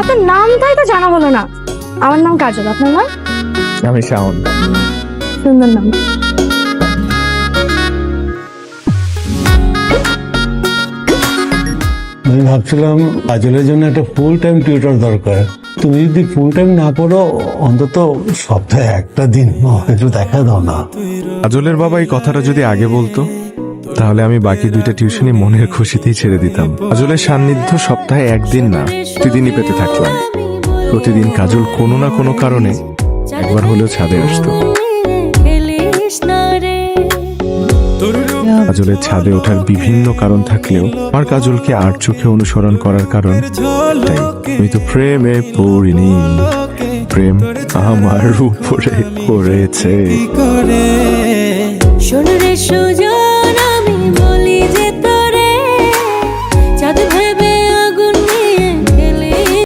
আপনার নামটাই তো জানা হলো না। আমার নাম কাজল, আপনার নাম? আমি শাওন। সুন্দর নাম। আমি ভাবছিলাম কাজলের জন্য একটা ফুল টাইম টিউটর দরকার। তুমি যদি ফুল টাইম না পড়ো, অন্তত সপ্তাহে একটা দিন একটু দেখা দাও না। কাজলের বাবা এই কথাটা যদি আগে বলতো, তাহলে আমি বাকি দুইটা টিউশনই মনের খুশিতেই ছেড়ে দিতাম। কাজলের সান্নিধ্য সপ্তাহে একদিন না, প্রতিদিনই পেতে থাকলাম। প্রতিদিন কাজল কোনো না কোনো কারণে একবার হলেও ছাদে আসতো। কাজলের ছাদে ওঠার বিভিন্ন কারণ থাকলেও আমার কাজলকে আর চোখে অনুসরণ করার কারণ একটাই, আমি তো প্রেমে পড়িনি, প্রেম আমার উপরে করেছে। শোন রে সুজন